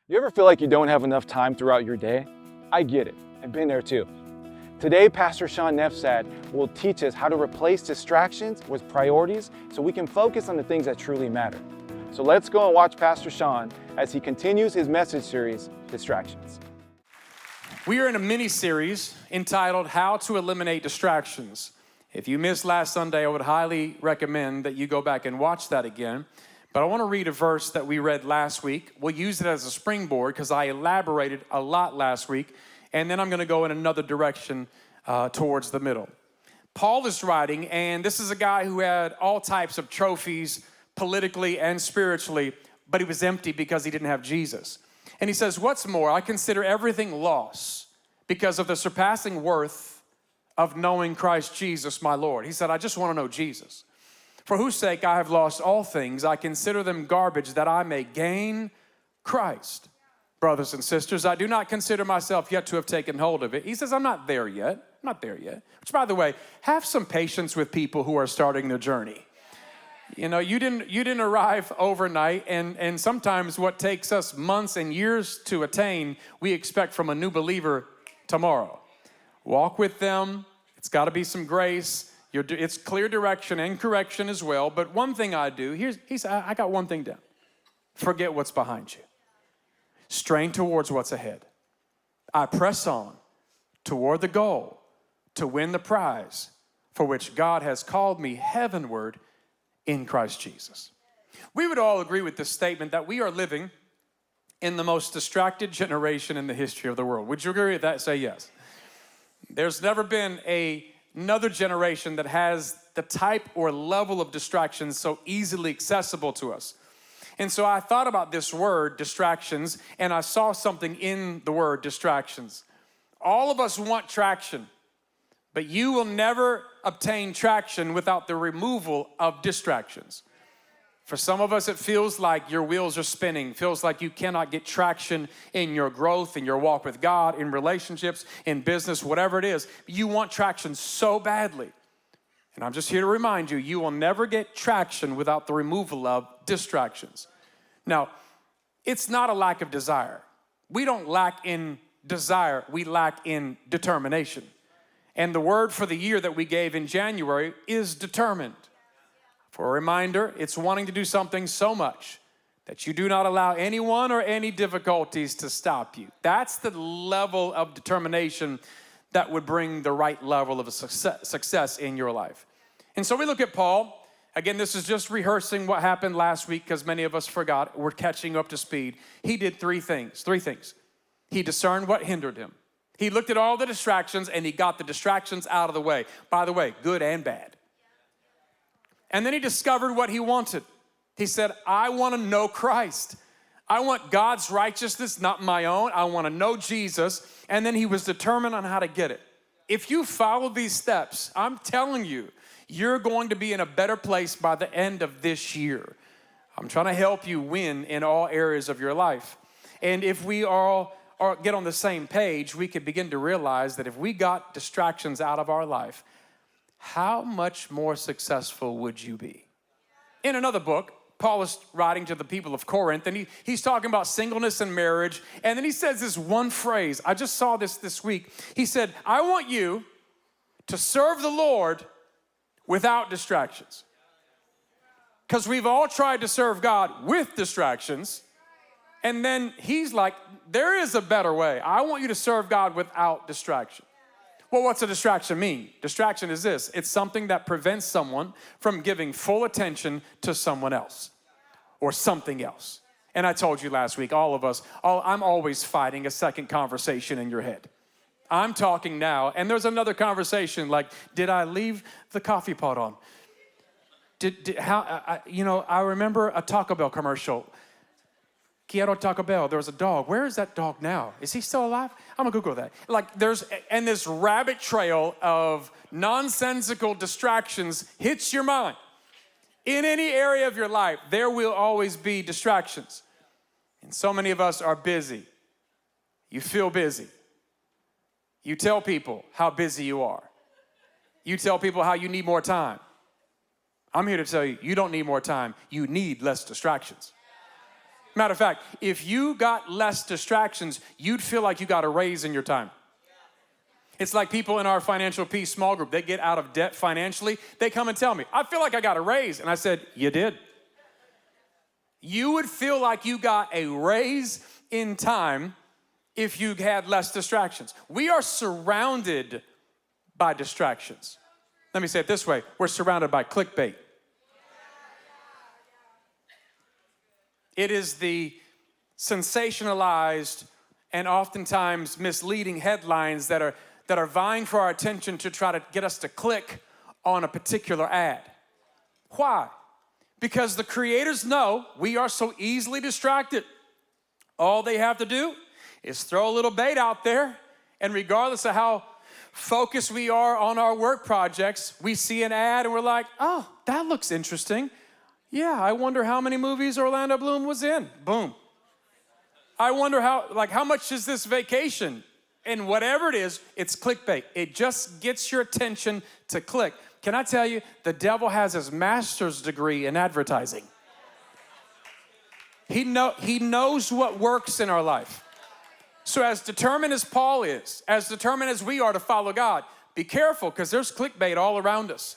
You ever feel like you don't have enough time throughout your day? I get it. I've been there too. Today, Pastor Shaun Nepstad will teach us how to replace distractions with priorities so we can focus on the things that truly matter. So let's go and watch Pastor Shaun as he continues his message series, Distractions. We are in a mini-series entitled How to Eliminate Distractions. If you missed last Sunday, I would highly recommend that you go back and watch that again. But I want to read a verse that we read last week. We'll use it as a springboard because I elaborated a lot last week. And then I'm going to go in another direction towards the middle. Paul is writing, and this is a guy who had all types of trophies politically and spiritually, but he was empty because he didn't have Jesus. And he says, what's more, I consider everything loss because of the surpassing worth of knowing Christ Jesus, my Lord. He said, I just want to know Jesus. For whose sake I have lost all things, I consider them garbage that I may gain Christ. Brothers and sisters, I do not consider myself yet to have taken hold of it. He says, I'm not there yet. I'm not there yet. Which, by the way, have some patience with people who are starting their journey. You know, you didn't arrive overnight, and sometimes what takes us months and years to attain, we expect from a new believer tomorrow. Walk with them. It's got to be some grace. It's clear direction and correction as well. But one thing I do, I got one thing down. Forget what's behind you. Strain towards what's ahead. I press on toward the goal to win the prize for which God has called me heavenward in Christ Jesus. We would all agree with this statement that we are living in the most distracted generation in the history of the world. Would you agree with that? Say yes. There's never been another generation that has the type or level of distractions so easily accessible to us. And so I thought about this word, distractions, and I saw something in the word distractions. All of us want traction, but you will never obtain traction without the removal of distractions. For some of us, it feels like your wheels are spinning, feels like you cannot get traction in your growth, in your walk with God, in relationships, in business, whatever it is. You want traction so badly. And I'm just here to remind you, you will never get traction without the removal of distractions. Now, it's not a lack of desire. We don't lack in desire, we lack in determination. And the word for the year that we gave in January is determined. For a reminder, it's wanting to do something so much that you do not allow anyone or any difficulties to stop you. That's the level of determination that would bring the right level of success in your life. And so we look at Paul. Again, this is just rehearsing what happened last week because many of us forgot. We're catching up to speed. He did three things. He discerned what hindered him. He looked at all the distractions and he got the distractions out of the way. By the way, good and bad. And then he discovered what he wanted. He said, I want to know Christ. I want God's righteousness, not my own. I want to know Jesus. And then he was determined on how to get it. If you follow these steps, I'm telling you, you're going to be in a better place by the end of this year. I'm trying to help you win in all areas of your life. And if we all get on the same page, we could begin to realize that if we got distractions out of our life, how much more successful would you be? In another book, Paul is writing to the people of Corinth, and he's talking about singleness and marriage. And then he says this one phrase. I just saw this week. He said, I want you to serve the Lord without distractions. Because we've all tried to serve God with distractions. And then he's like, there is a better way. I want you to serve God without distraction. Well, what's a distraction mean? Distraction is this. It's something that prevents someone from giving full attention to someone else or something else. And I told you last week, all of us, I'm always fighting a second conversation in your head. I'm talking now, and there's another conversation like, did I leave the coffee pot on? I remember a Taco Bell commercial. Quiero Taco Bell. There was a dog. Where is that dog now? Is he still alive? I'm gonna Google that. And this rabbit trail of nonsensical distractions hits your mind. In any area of your life, there will always be distractions. And so many of us are busy. You feel busy. You tell people how busy you are. You tell people how you need more time. I'm here to tell you, you don't need more time. You need less distractions. Matter of fact, if you got less distractions, you'd feel like you got a raise in your time. It's like people in our financial peace small group, they get out of debt financially. They come and tell me, I feel like I got a raise. And I said, you did. You would feel like you got a raise in time if you had less distractions. We are surrounded by distractions. Let me say it this way. We're surrounded by clickbait. It is the sensationalized and oftentimes misleading headlines that are vying for our attention to try to get us to click on a particular ad. Why? Because the creators know we are so easily distracted. All they have to do is throw a little bait out there, and regardless of how focused we are on our work projects, we see an ad and we're like, oh, that looks interesting. Yeah, I wonder how many movies Orlando Bloom was in. Boom. I wonder how much is this vacation? And whatever it is, it's clickbait. It just gets your attention to click. Can I tell you, the devil has his master's degree in advertising. He knows what works in our life. So as determined as Paul is, as determined as we are to follow God, be careful, because there's clickbait all around us.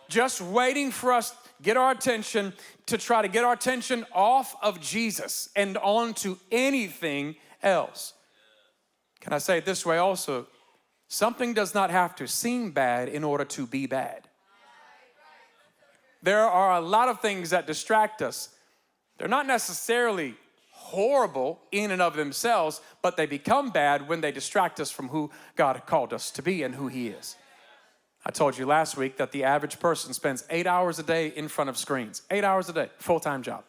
Just waiting for us to get our attention, to try to get our attention off of Jesus and onto anything else. Can I say it this way also? Something does not have to seem bad in order to be bad. There are a lot of things that distract us. They're not necessarily horrible in and of themselves, but they become bad when they distract us from who God called us to be and who He is. I told you last week that the average person spends 8 hours a day in front of screens. 8 hours a day, full-time job.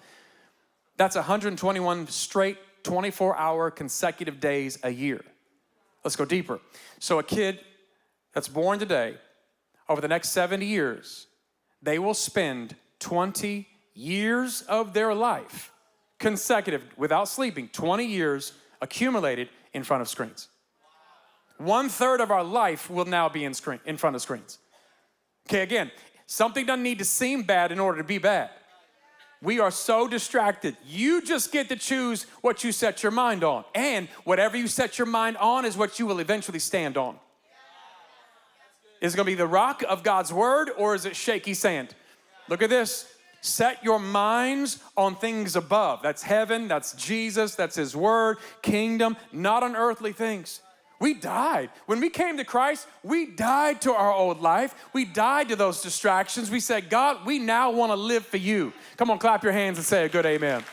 That's 121 straight 24-hour consecutive days a year. Let's go deeper. So a kid that's born today, over the next 70 years, they will spend 20 years of their life consecutive, without sleeping, 20 years accumulated in front of screens. 1/3 of our life will now be in front of screens. Okay, again, something doesn't need to seem bad in order to be bad. We are so distracted. You just get to choose what you set your mind on. And whatever you set your mind on is what you will eventually stand on. Is it going to be the rock of God's word, or is it shaky sand? Look at this. Set your minds on things above. That's heaven, that's Jesus, that's His word, kingdom, not on earthly things. We died. When we came to Christ, we died to our old life. We died to those distractions. We said, God, we now want to live for you. Come on, clap your hands and say a good amen.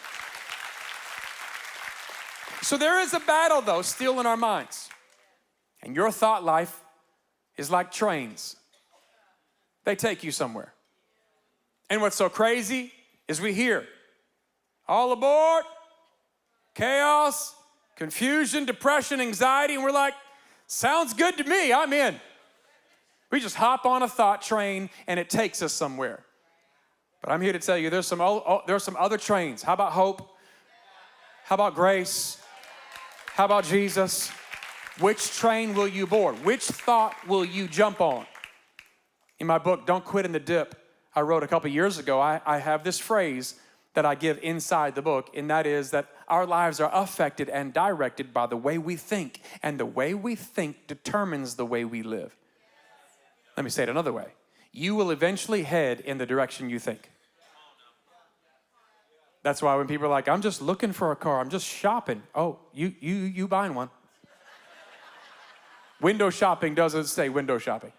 So there is a battle, though, still in our minds. And your thought life is like trains. They take you somewhere. And what's so crazy is we hear, all aboard, chaos, confusion, depression, anxiety, and we're like, sounds good to me, I'm in. We just hop on a thought train and it takes us somewhere. But I'm here to tell you there's some other trains. How about hope? How about grace? How about Jesus? Which train will you board? Which thought will you jump on? In my book, Don't Quit in the Dip, I wrote a couple years ago, I have this phrase that I give inside the book, and that is that our lives are affected and directed by the way we think, and the way we think determines the way we live. Let me say it another way. You will eventually head in the direction you think. That's why when people are like, I'm just looking for a car, I'm just shopping. Oh, you buying one. Window shopping doesn't say window shopping.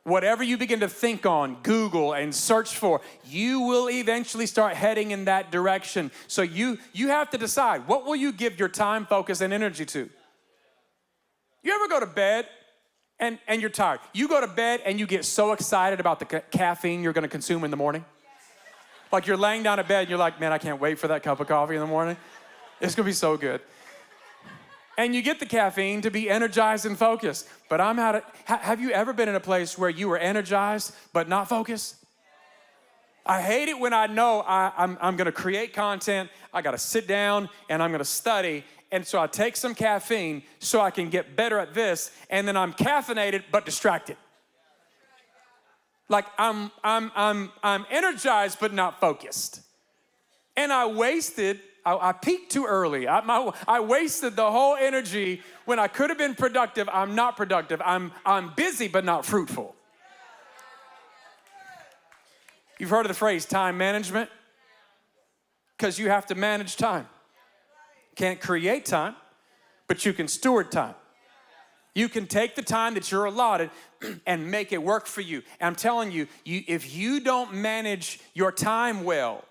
Whatever you begin to think on, Google, and search for, you will eventually start heading in that direction. So you have to decide, what will you give your time, focus, and energy to? You ever go to bed and you're tired? You go to bed and you get so excited about the caffeine you're going to consume in the morning. Like you're laying down in bed and you're like, man, I can't wait for that cup of coffee in the morning. It's going to be so good. And you get the caffeine to be energized and focused. But have you ever been in a place where you were energized but not focused? I hate it when I know I'm going to create content. I got to sit down and I'm going to study. And so I take some caffeine so I can get better at this. And then I'm caffeinated but distracted. Like I'm energized but not focused. And I wasted I peaked too early. I wasted the whole energy when I could have been productive. I'm not productive. I'm busy but not fruitful. You've heard of the phrase time management? Because you have to manage time. Can't create time, but you can steward time. You can take the time that you're allotted and make it work for you. And I'm telling you, if you don't manage your time well,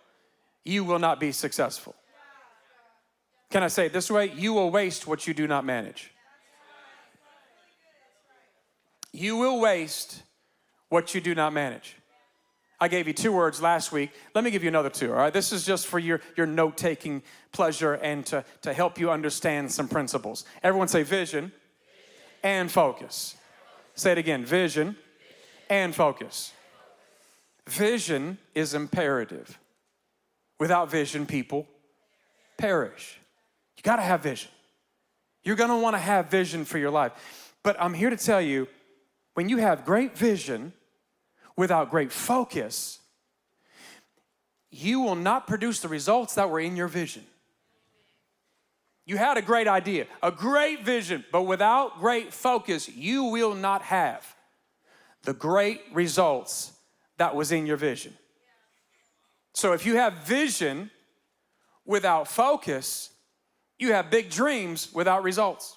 you will not be successful. Can I say it this way? You will waste what you do not manage. You will waste what you do not manage. I gave you 2 words last week. Let me give you another 2, all right? This is just for your note-taking pleasure and to help you understand some principles. Everyone say vision and focus. Say it again, vision and focus. Vision is imperative. Without vision, people perish. You gotta have vision. You're gonna wanna have vision for your life. But I'm here to tell you, when you have great vision without great focus, you will not produce the results that were in your vision. You had a great idea, a great vision, but without great focus, you will not have the great results that was in your vision. So if you have vision without focus, you have big dreams without results.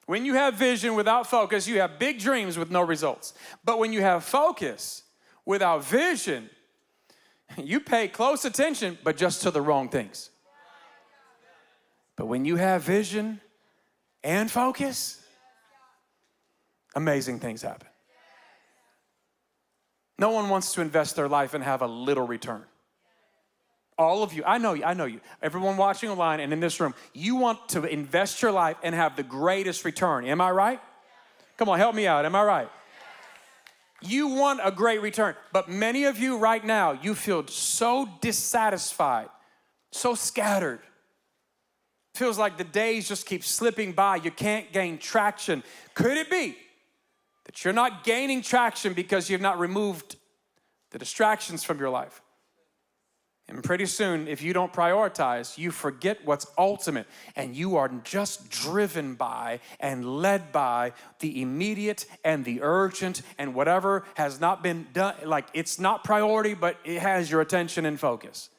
When you have vision without focus, you have big dreams with no results. But when you have focus without vision, you pay close attention, but just to the wrong things. But when you have vision and focus, amazing things happen. No one wants to invest their life and have a little return. All of you, I know you. Everyone watching online and in this room, you want to invest your life and have the greatest return. Am I right? Come on, help me out. Am I right? You want a great return, but many of you right now, you feel so dissatisfied, so scattered. Feels like the days just keep slipping by. You can't gain traction. Could it be that you're not gaining traction because you've not removed the distractions from your life? And pretty soon, if you don't prioritize, you forget what's ultimate, and you are just driven by and led by the immediate and the urgent and whatever has not been done. Like, it's not priority, but it has your attention and focus.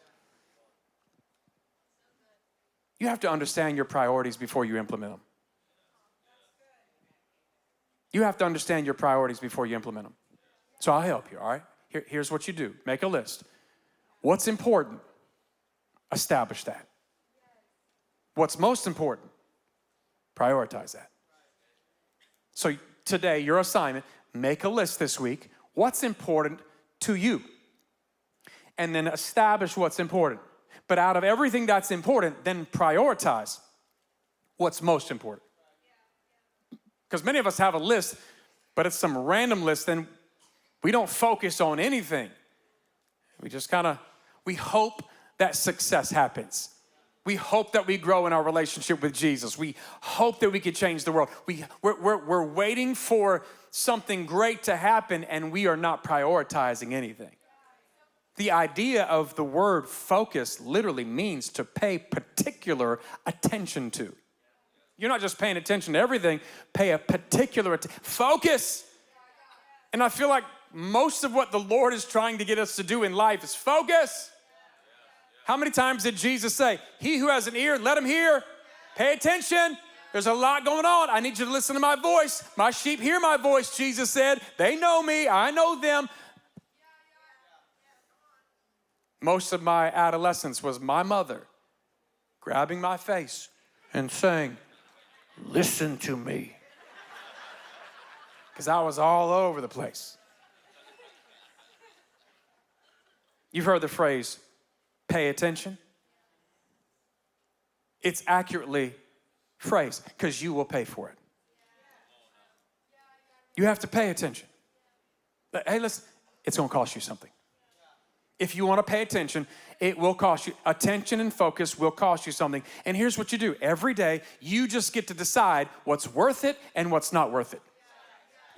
You have to understand your priorities before you implement them. You have to understand your priorities before you implement them. So I'll help you, all right? Here's what you do. Make a list. What's important? Establish that. What's most important? Prioritize that. So today, your assignment, make a list this week. What's important to you? And then establish what's important. But out of everything that's important, then prioritize what's most important. Because many of us have a list, but it's some random list, and we don't focus on anything. We just we hope that success happens. We hope that we grow in our relationship with Jesus. We hope that we can change the world. We're waiting for something great to happen, and we are not prioritizing anything. The idea of the word focus literally means to pay particular attention to. You're not just paying attention to everything, pay a particular focus. And I feel like most of what the Lord is trying to get us to do in life is focus. How many times did Jesus say, he who has an ear, let him hear. Pay attention. There's a lot going on. I need you to listen to my voice. My sheep hear my voice, Jesus said. They know me. I know them. Most of my adolescence was my mother grabbing my face and saying, listen to me. Because I was all over the place. You've heard the phrase, pay attention. It's accurately phrased because you will pay for it. You have to pay attention. But, hey, listen, it's going to cost you something. If you want to pay attention, it will cost you. Attention and focus will cost you something. And here's what you do. Every day, you just get to decide what's worth it and what's not worth it.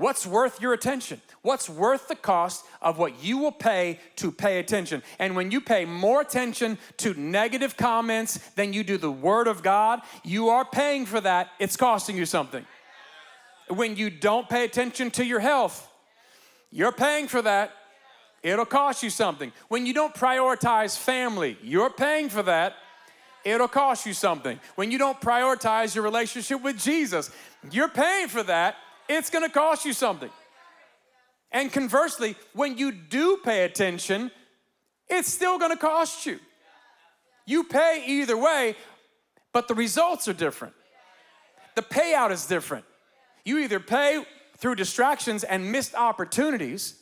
What's worth your attention? What's worth the cost of what you will pay to pay attention? And when you pay more attention to negative comments than you do the Word of God, you are paying for that. It's costing you something. When you don't pay attention to your health, you're paying for that. It'll cost you something. When you don't prioritize family, you're paying for that. It'll cost you something. When you don't prioritize your relationship with Jesus, you're paying for that. It's going to cost you something. And conversely, when you do pay attention, it's still going to cost you. You pay either way, but the results are different. The payout is different. You either pay through distractions and missed opportunities,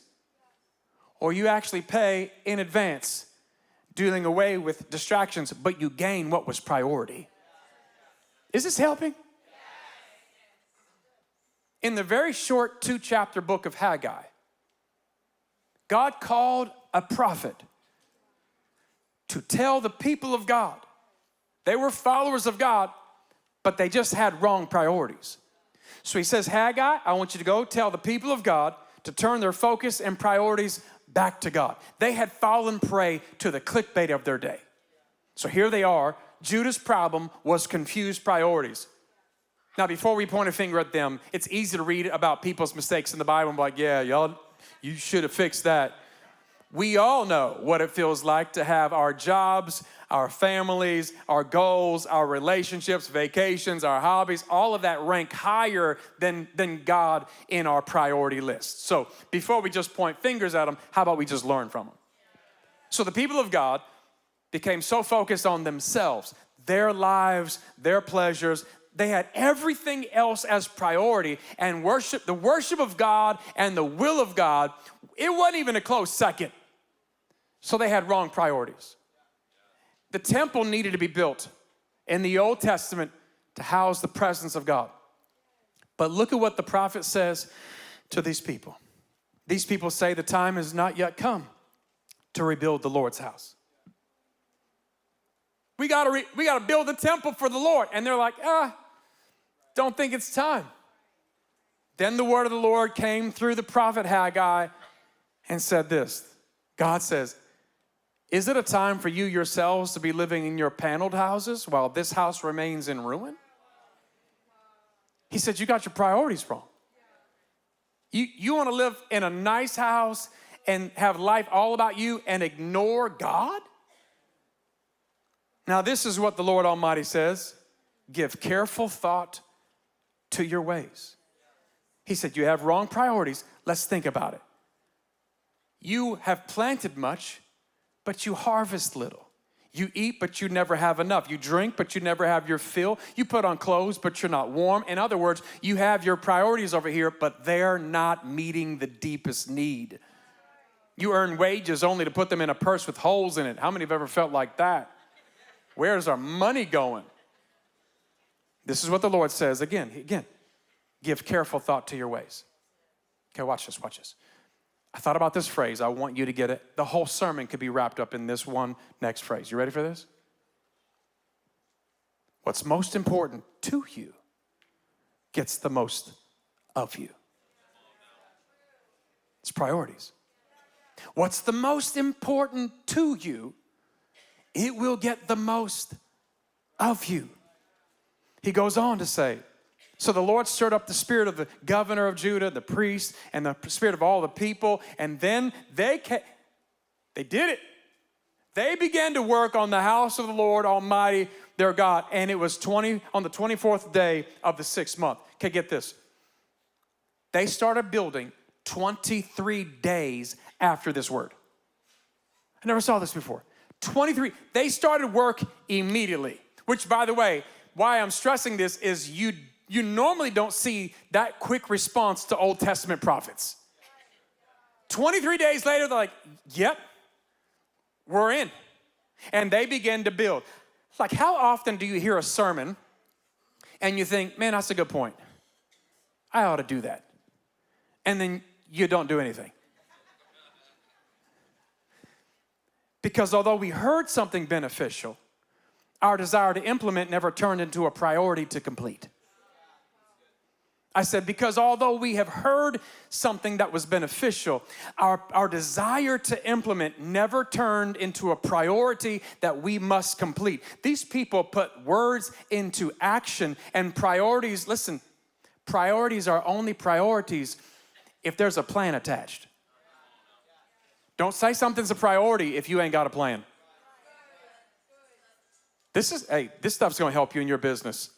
or you actually pay in advance, doing away with distractions, but you gain what was priority. Is this helping? In the very short 2-chapter book of Haggai, God called a prophet to tell the people of God. They were followers of God, but they just had wrong priorities. So he says, Haggai, I want you to go tell the people of God to turn their focus and priorities back to God. They had fallen prey to the clickbait of their day. So here they are. Judah's problem was confused priorities. Now, before we point a finger at them, it's easy to read about people's mistakes in the Bible and be like, yeah, y'all, you should have fixed that. We all know what it feels like to have our jobs, our families, our goals, our relationships, vacations, our hobbies, all of that rank higher than God in our priority list. So before we just point fingers at them, how about we just learn from them? So the people of God became so focused on themselves, their lives, their pleasures. They had everything else as priority, and the worship of God and the will of God, it wasn't even a close second. So they had wrong priorities. The temple needed to be built in the Old Testament to house the presence of God. But look at what the prophet says to these people. These people say the time has not yet come to rebuild the Lord's house. We got to build a temple for the Lord. And they're like, don't think it's time. Then the word of the Lord came through the prophet Haggai and said this. God says, is it a time for you yourselves to be living in your paneled houses while this house remains in ruin? He said, you got your priorities wrong. You want to live in a nice house and have life all about you and ignore God? Now, this is what the Lord Almighty says. Give careful thought to your ways. He said, you have wrong priorities. Let's think about it. You have planted much, but you harvest little. You eat, but you never have enough. You drink, but you never have your fill. You put on clothes, but you're not warm. In other words, you have your priorities over here, but they're not meeting the deepest need. You earn wages only to put them in a purse with holes in it. How many have ever felt like that? Where's our money going? This is what the Lord says again, give careful thought to your ways. Okay, watch this. I thought about this phrase. I want you to get it. The whole sermon could be wrapped up in this one next phrase. You ready for this? What's most important to you gets the most of you. It's priorities. What's the most important to you, it will get the most of you. He goes on to say, so the Lord stirred up the spirit of the governor of Judah, the priest, and the spirit of all the people. And then they did it. They began to work on the house of the Lord Almighty, their God. And it was on the 24th day of the 6th month. Okay, get this. They started building 23 days after this word. I never saw this before. 23. They started work immediately. Which, by the way, why I'm stressing this is you normally don't see that quick response to Old Testament prophets. 23 days later, they're like, yep, we're in. And they begin to build. Like, how often do you hear a sermon and you think, man, that's a good point. I ought to do that. And then you don't do anything. Because although we heard something beneficial, our desire to implement never turned into a priority to complete. I said, because although we have heard something that was beneficial, our desire to implement never turned into a priority that we must complete. These people put words into action, and priorities, listen, priorities are only priorities if there's a plan attached. Don't say something's a priority if you ain't got a plan. This stuff's gonna help you in your business.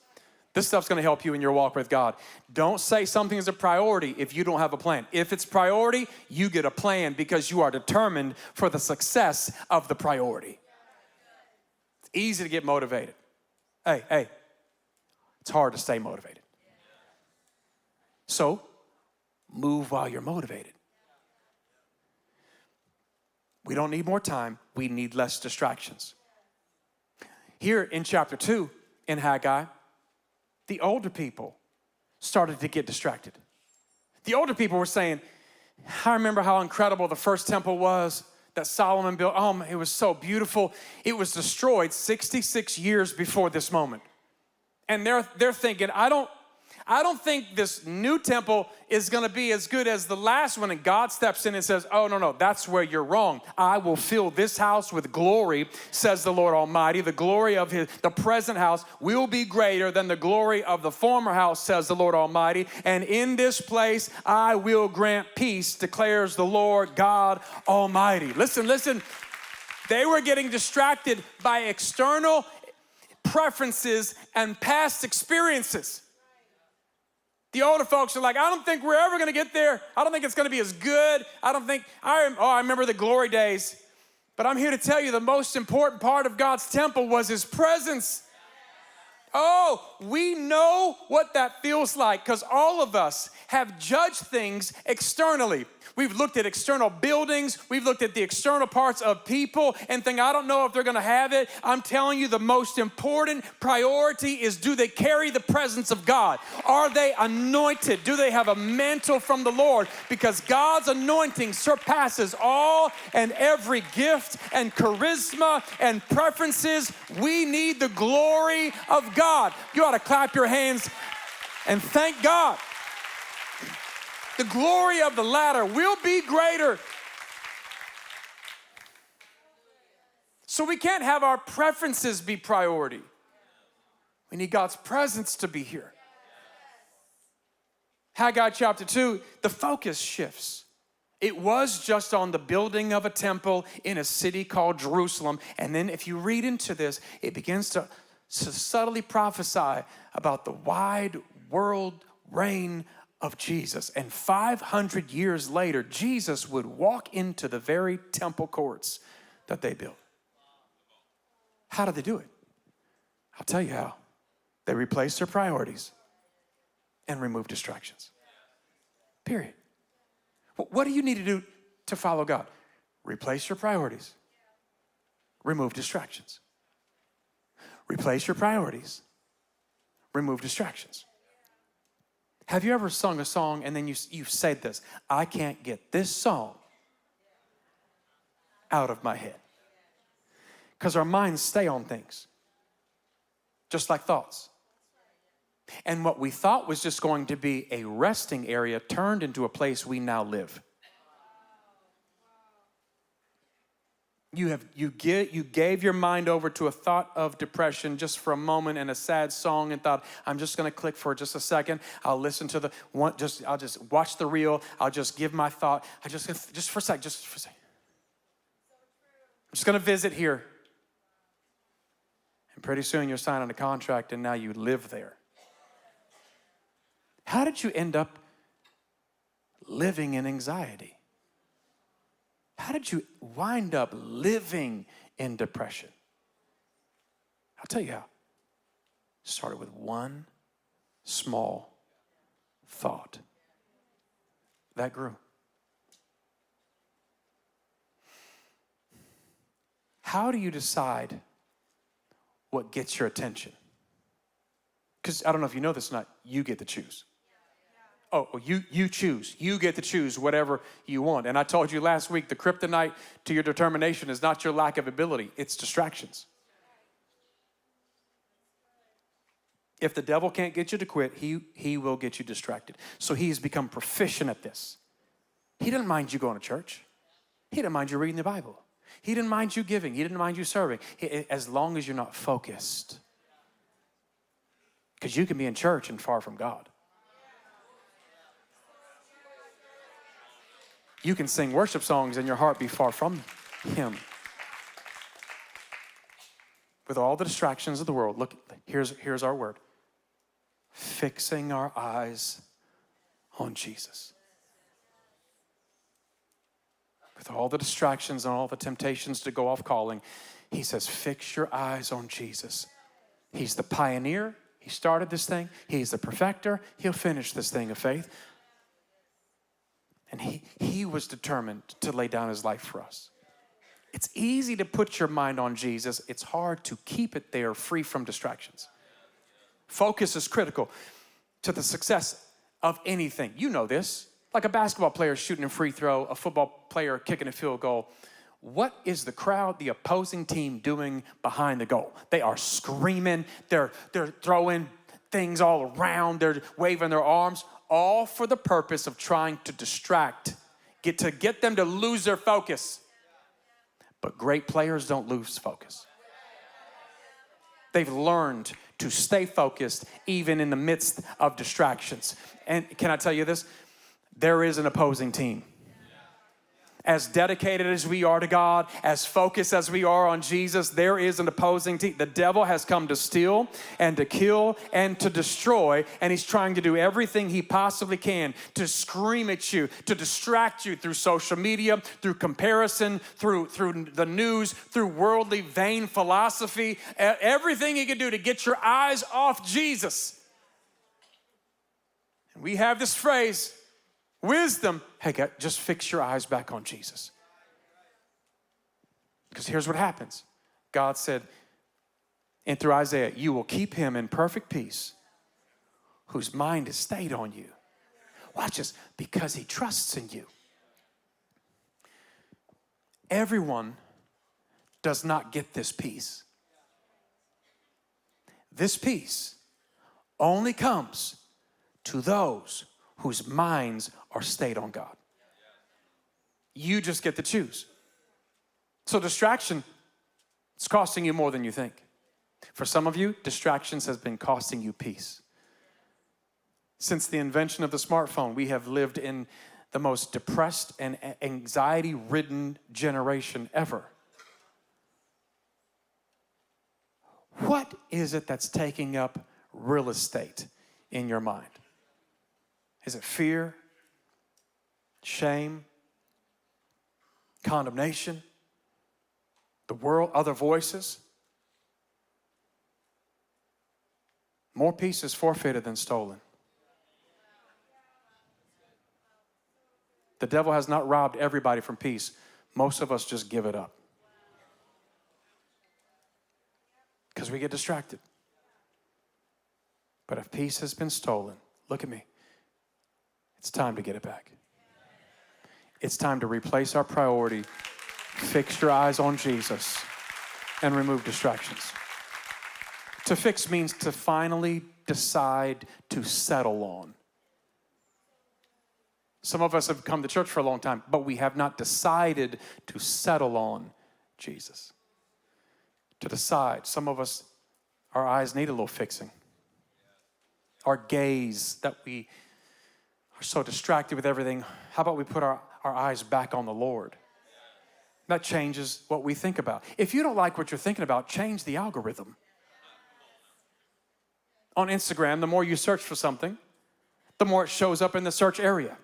This stuff's gonna help you in your walk with God. Don't say something is a priority if you don't have a plan. If it's priority, you get a plan because you are determined for the success of the priority. It's easy to get motivated. Hey, it's hard to stay motivated. So, move while you're motivated. We don't need more time, we need less distractions. Here in chapter 2 in Haggai, the older people started to get distracted. The older people were saying, I remember how incredible the first temple was that Solomon built. Oh, it was so beautiful. It was destroyed 66 years before this moment. And they're thinking, I don't think this new temple is going to be as good as the last one. And God steps in and says, oh, no, that's where you're wrong. I will fill this house with glory, says the Lord Almighty. The glory of the present house will be greater than the glory of the former house, says the Lord Almighty. And in this place, I will grant peace, declares the Lord God Almighty. Listen. They were getting distracted by external preferences and past experiences. The older folks are like, I don't think we're ever going to get there. I don't think it's going to be as good. I remember the glory days. But I'm here to tell you the most important part of God's temple was his presence. Oh, we know what that feels like because all of us have judged things externally. We've looked at external buildings. We've looked at the external parts of people and think, I don't know if they're going to have it. I'm telling you the most important priority is, do they carry the presence of God? Are they anointed? Do they have a mantle from the Lord? Because God's anointing surpasses all and every gift and charisma and preferences. We need the glory of God. You ought to clap your hands and thank God. The glory of the latter will be greater. So we can't have our preferences be priority. We need God's presence to be here. Haggai chapter 2, the focus shifts. It was just on the building of a temple in a city called Jerusalem. And then if you read into this, it begins to subtly prophesy about the wide world reign of Jesus. And 500 years later, Jesus would walk into the very temple courts that they built. How did they do it? I'll tell you how. They replaced their priorities and removed distractions. Period. What do you need to do to follow God? Replace your priorities. Remove distractions. Replace your priorities. Remove distractions. Have you ever sung a song and then you've said this, I can't get this song out of my head? Because our minds stay on things, just like thoughts. And what we thought was just going to be a resting area turned into a place we now live. You gave your mind over to a thought of depression just for a moment and a sad song and thought, I'm just going to click for just a second. I'll listen to I'll just watch the reel. I'll just give my thought. Just for a second. I'm just going to visit here. And pretty soon you're signing a contract and now you live there. How did you end up living in anxiety? How did you wind up living in depression? I'll tell you how. It started with one small thought that grew. How do you decide what gets your attention? Because I don't know if you know this or not, you get to choose. Oh, you choose. You get to choose whatever you want. And I told you last week, the kryptonite to your determination is not your lack of ability, it's distractions. If the devil can't get you to quit, he will get you distracted. So he's become proficient at this. He didn't mind you going to church. He didn't mind you reading the Bible. He didn't mind you giving. He didn't mind you serving. As long as you're not focused. Because you can be in church and far from God. You can sing worship songs and your heart be far from Him. With all the distractions of the world, look, here's our word. Fixing our eyes on Jesus. With all the distractions and all the temptations to go off calling, He says, fix your eyes on Jesus. He's the pioneer. He started this thing. He's the perfecter. He'll finish this thing of faith. And he was determined to lay down His life for us. It's easy to put your mind on Jesus. It's hard to keep it there free from distractions. Focus is critical to the success of anything. You know this. Like a basketball player shooting a free throw, a football player kicking a field goal. What is the crowd, the opposing team doing behind the goal? They are screaming. They're throwing things all around. They're waving their arms, all for the purpose of trying to distract, get them to lose their focus. But great players don't lose focus. They've learned to stay focused even in the midst of distractions. And can I tell you this? There is an opposing team. As dedicated as we are to God, as focused as we are on Jesus, there is an opposing team. The devil has come to steal and to kill and to destroy, and he's trying to do everything he possibly can to scream at you, to distract you through social media, through comparison, through the news, through worldly vain philosophy, everything he can do to get your eyes off Jesus. And we have this phrase, wisdom, hey, God, just fix your eyes back on Jesus. Because here's what happens. God said, and through Isaiah, you will keep him in perfect peace, whose mind is stayed on you. Watch this, because he trusts in you. Everyone does not get this peace. This peace only comes to those whose minds are stayed on God. You just get to choose. So distraction, it's costing you more than you think. For some of you, distractions has been costing you peace. Since the invention of the smartphone, we have lived in the most depressed and anxiety-ridden generation ever. What is it that's taking up real estate in your mind? Is it fear, shame, condemnation, the world, other voices? More peace is forfeited than stolen. The devil has not robbed everybody from peace. Most of us just give it up because we get distracted. But if peace has been stolen, look at me. It's time to get it back. It's time to replace our priority, fix your eyes on Jesus, and remove distractions. To fix means to finally decide to settle on. Some of us have come to church for a long time, but we have not decided to settle on Jesus. To decide. Some of us, our eyes need a little fixing. Our gaze that we are so distracted with everything. How about we put our eyes back on the Lord? That changes what we think about. If you don't like what you're thinking about, change the algorithm. On Instagram, the more you search for something, the more it shows up in the search area.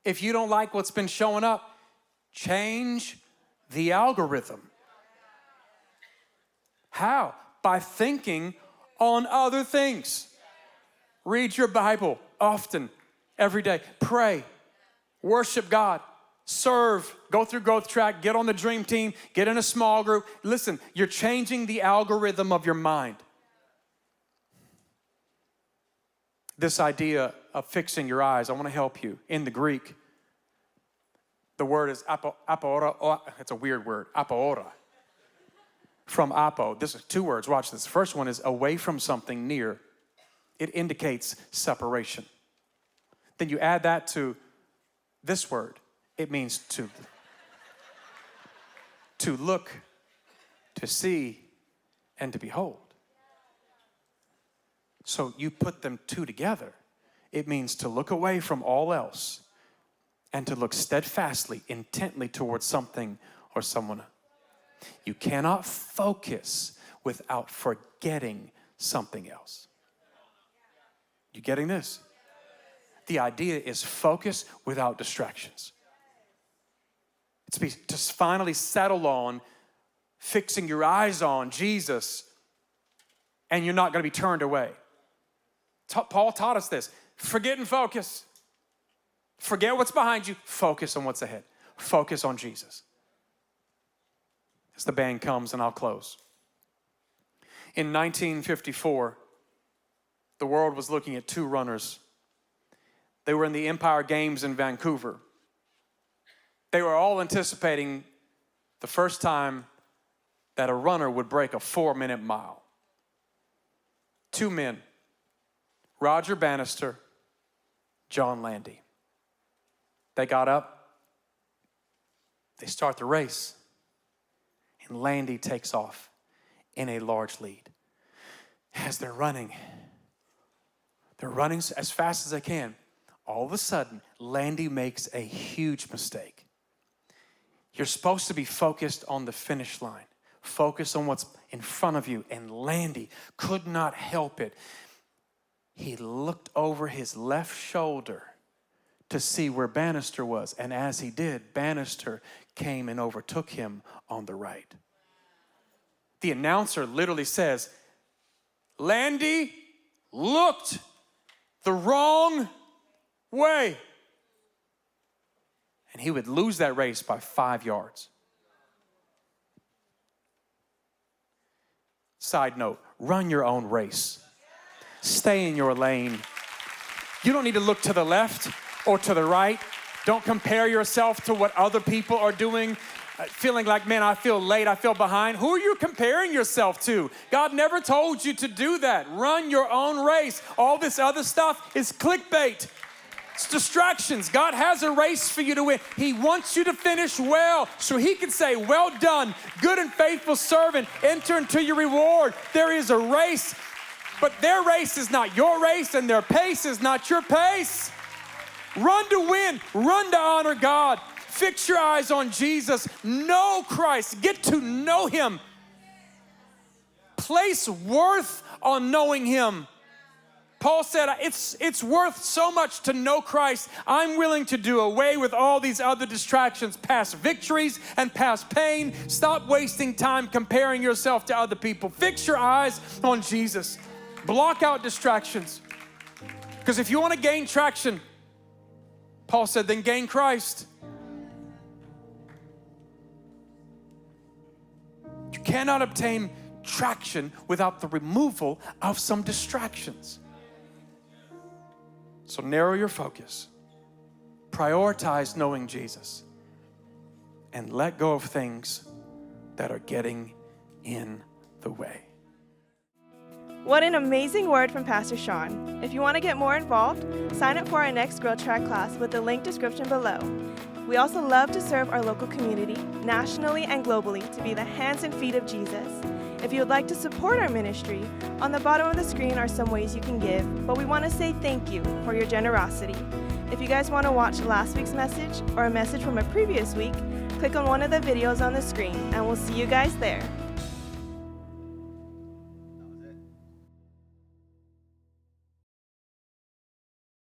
If you don't like what's been showing up, change the algorithm. How? By thinking on other things. Read your Bible often, every day. Pray, worship God, serve, go through growth track, get on the dream team, get in a small group. Listen, you're changing the algorithm of your mind. This idea of fixing your eyes, I want to help you. In the Greek, the word is apaora. It's a weird word, apaora. from apo. This is 2 words. Watch this. The first one is away from something near. It indicates separation. Then you add that to this word. It means to look, to see, and to behold. So you put them 2 together. It means to look away from all else and to look steadfastly, intently towards something or someone. You cannot focus without forgetting something else. You getting this? The idea is focus without distractions. It's to finally settle on fixing your eyes on Jesus, and you're not going to be turned away. Paul taught us this. Forget and focus. Forget what's behind you. Focus on what's ahead. Focus on Jesus. As the band comes, and I'll close. In 1954, the world was looking at 2 runners. They were in the Empire Games in Vancouver. They were all anticipating the first time that a runner would break a 4-minute mile. 2 men, Roger Bannister, John Landy. They got up, they start the race, and Landy takes off in a large lead. As they're running as fast as they can. All of a sudden, Landy makes a huge mistake. You're supposed to be focused on the finish line. Focus on what's in front of you. And Landy could not help it. He looked over his left shoulder to see where Bannister was. And as he did, Bannister came and overtook him on the right. The announcer literally says, Landy looked the wrong way. And he would lose that race by 5 yards. Side note, run your own race. Stay in your lane. You don't need to look to the left or to the right. Don't compare yourself to what other people are doing, feeling like, man, I feel late, I feel behind. Who are you comparing yourself to? God never told you to do that. Run your own race. All this other stuff is clickbait. It's distractions. God has a race for you to win. He wants you to finish well so he can say, well done, good and faithful servant, enter into your reward. There is a race, but their race is not your race and their pace is not your pace. Run to win, run to honor God. Fix your eyes on Jesus. Know Christ. Get to know him. Place worth on knowing him. Paul said, it's worth so much to know Christ. I'm willing to do away with all these other distractions, past victories and past pain. Stop wasting time comparing yourself to other people. Fix your eyes on Jesus. Block out distractions. Because if you want to gain traction, Paul said, then gain Christ. You cannot obtain traction without the removal of some distractions. So narrow your focus, prioritize knowing Jesus, and let go of things that are getting in the way. What an amazing word from Pastor Shaun. If you want to get more involved, sign up for our next Growth Track class with the link description below. We also love to serve our local community, nationally and globally, to be the hands and feet of Jesus. If you would like to support our ministry, on the bottom of the screen are some ways you can give, but we want to say thank you for your generosity. If you guys want to watch last week's message or a message from a previous week, click on one of the videos on the screen, and we'll see you guys there.